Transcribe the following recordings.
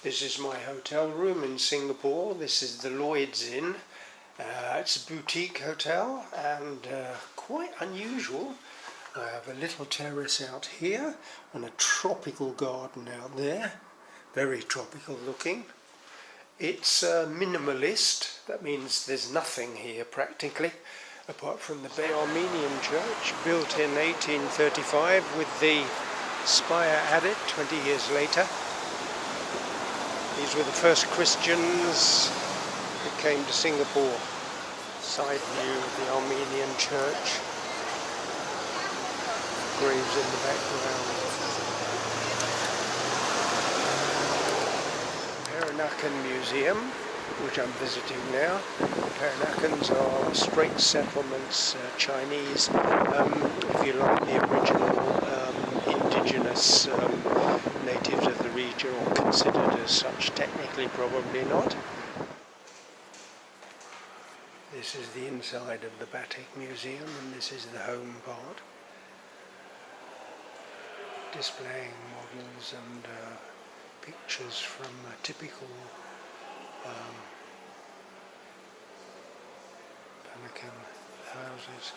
This is my hotel room in Singapore. This is the Lloyd's Inn. It's a boutique hotel and quite unusual. I have a little terrace out here and a tropical garden out there. Very tropical looking. It's minimalist. That means there's nothing here practically apart from the Bay Armenian church, built in 1835 with the spire added 20 years later. These were the first Christians who came to Singapore. Side view of the Armenian church. Graves in the background. Peranakan Museum, which I'm visiting now. Peranakans are Straits Settlements, Chinese, if you like, the original indigenous natives of the region, or considered as such, technically probably not. This is the inside of the Batik Museum, and this is the home part, displaying models and pictures from typical Peranakan houses.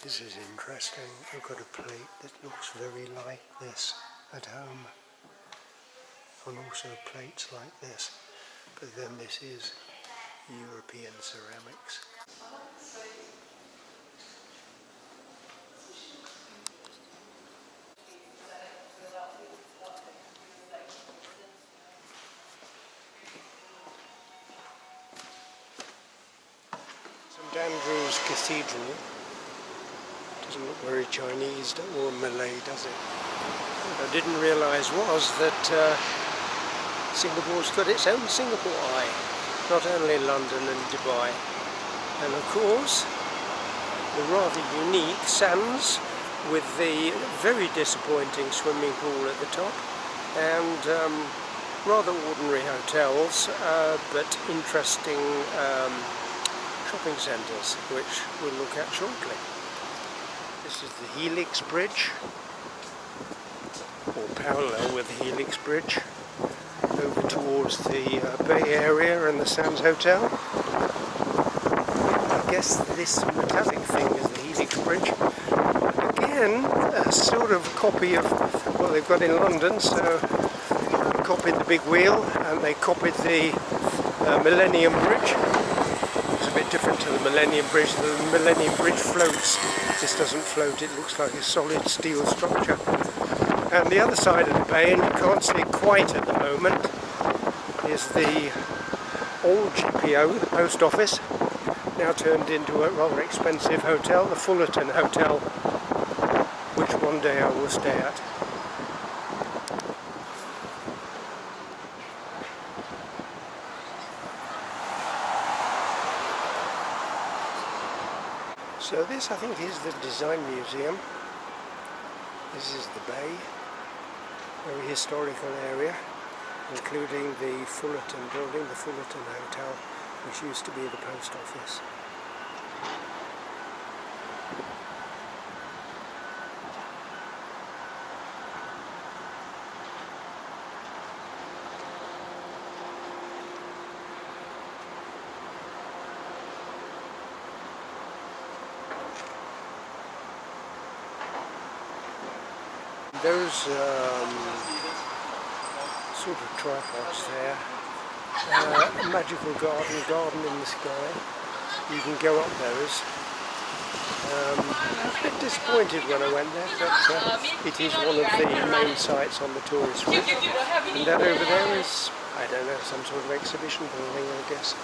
This is interesting. I've got a plate that looks very like this at home, and also plates like this, but then this is European ceramics. St Andrew's Cathedral doesn't look very Chinese or Malay, does it? What I didn't realise was that Singapore's got its own Singapore Eye, not only London and Dubai. And of course, the rather unique sands with the very disappointing swimming pool at the top, and rather ordinary hotels, but interesting shopping centres, which we'll look at shortly. This is the Helix Bridge, or parallel with the Helix Bridge, over towards the Bay Area and the Sands Hotel. I guess this metallic thing is the Helix Bridge. Again, a sort of copy of what they've got in London, so they copied the big wheel and they copied the Millennium Bridge. It's a bit different to the Millennium Bridge. The Millennium Bridge floats. This doesn't float, it looks like a solid steel structure. And the other side of the bay, and you can't see it quite at the moment, is the old GPO, the post office, now turned into a rather expensive hotel, the Fullerton Hotel, which one day I will stay at. So this, I think, is the Design Museum. This is the bay, very historical area, including the Fullerton building, the Fullerton Hotel, which used to be the post office. Those sort of tripods there, a magical garden in the sky. You can go up those. I was a bit disappointed when I went there, but it is one of the main sites on the tourist route. And that over there is, I don't know, some sort of exhibition building, I guess.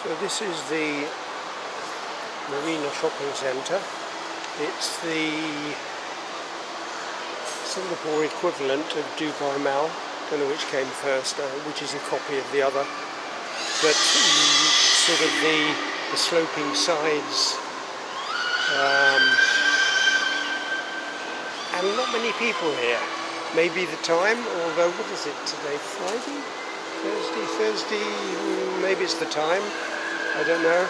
So this is the Marina Shopping Centre. It's the Singapore equivalent of Dubai Mall. Don't know which came first, which is a copy of the other. But sort of the sloping sides. And not many people here. Maybe the time, although what is it today? Friday? Thursday? Maybe it's the time. I don't know.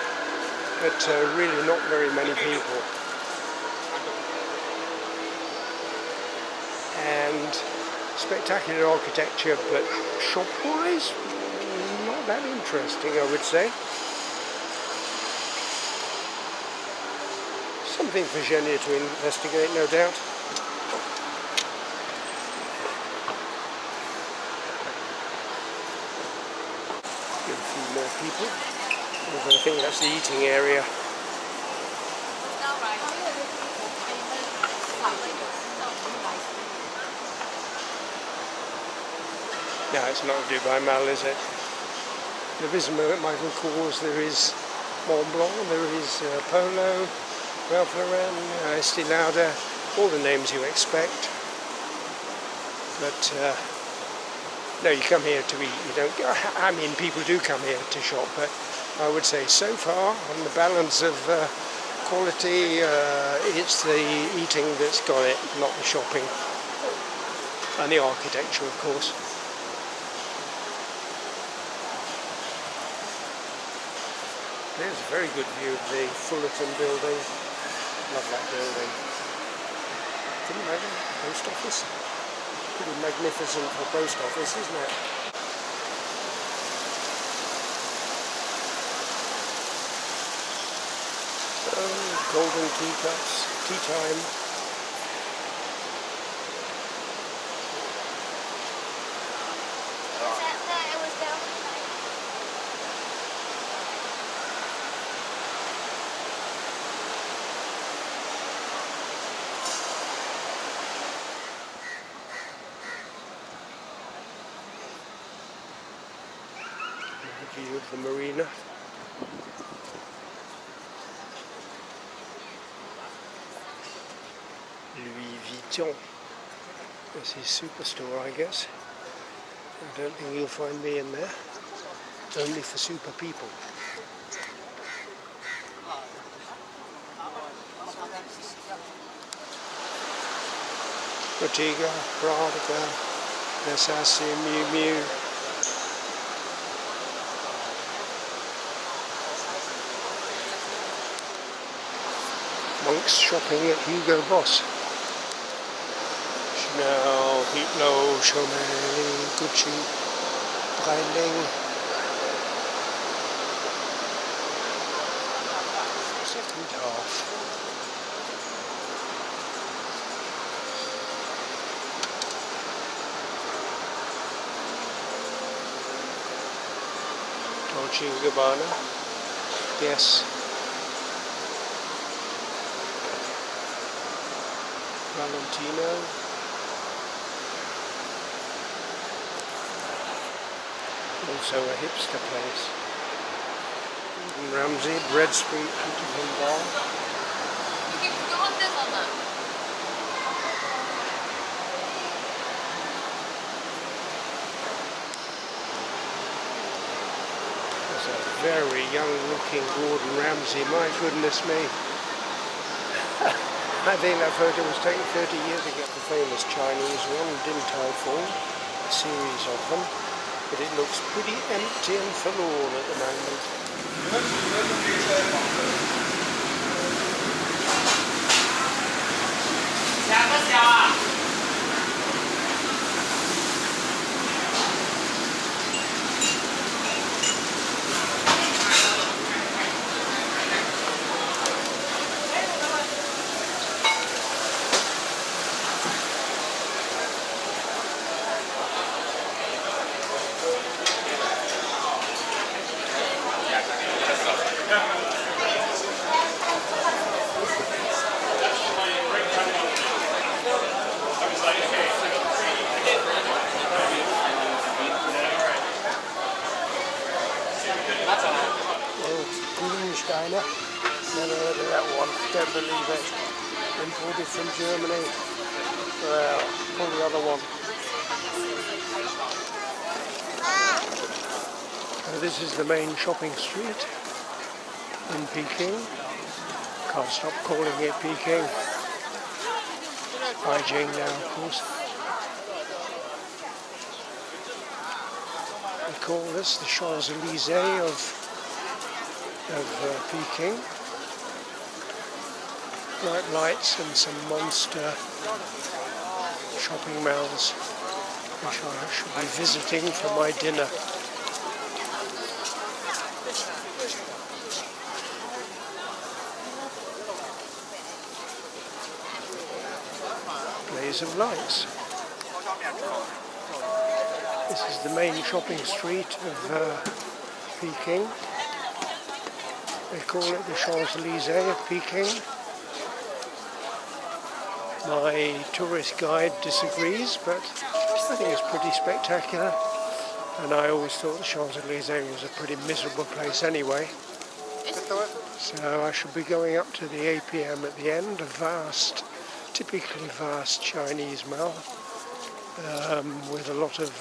But really not very many people. And spectacular architecture, but shop-wise, not that interesting, I would say. Something for Genia to investigate, no doubt. Get a few more people. I think that's the eating area. No, it's not Dubai Mall, is it? There is Michael Kors, there is Mont Blanc, there is Polo, Ralph Lauren, Estee Lauder, all the names you expect. But no, you come here to eat. You don't. I mean, people do come here to shop, but I would say so far, on the balance of quality, it's the eating that's got it, not the shopping, and the architecture, of course. There's a very good view of the Fullerton building. Love that building. Can you imagine? Post office? Pretty magnificent for post office, isn't it? Oh, golden teacups, tea time. View of the marina. Louis Vuitton. This is Superstore, I guess. I don't think you'll find me in there. Only for super people. Bottega, Prada, Versace, Miu Miu. Monks shopping at Hugo Boss. Chanel, Hublot, Chaumet, Gucci, Breitling. Second half. Dolce & Gabbana. Yes. Valentino. Also a hipster place. Ramsey, Bread Street, Peterson Bar. That's a very young looking Gordon Ramsay, my goodness me. I think that photo was taken 30 years ago, the famous Chinese one, Din Tai Fung, a series of them, but it looks pretty empty and forlorn at the moment. diner. Never heard of that one. Don't believe it. Imported from Germany. Well, pull the other one. This is the main shopping street in Peking. Can't stop calling it Peking. Beijing now, of course. We call this the Champs-Élysées of Peking. Bright lights and some monster shopping malls, which I shall be visiting for my dinner. Blaze of lights. This is the main shopping street of Peking. They call it the Champs-Élysées of Peking. My tourist guide disagrees, but I think it's pretty spectacular. And I always thought the Champs-Élysées was a pretty miserable place anyway. So I shall be going up to the APM at the end, a vast, typically vast Chinese mall with a lot of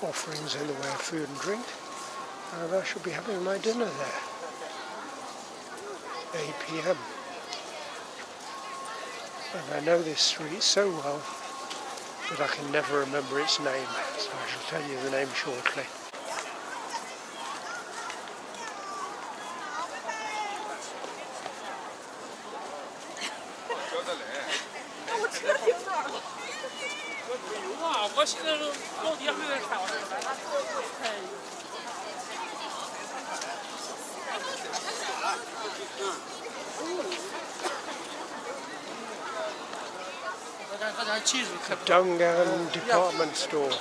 offerings in the way of food and drink. And I shall be having my dinner there. APM. And I know this street so well that I can never remember its name, so I shall tell you the name shortly. The Dungan department store.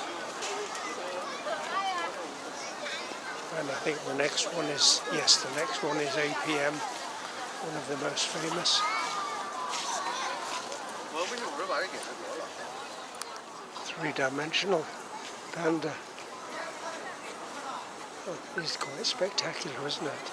And I think the next one is, yes, the next one is APM, one of the most famous. Three-dimensional panda. Oh, it's quite spectacular, isn't it?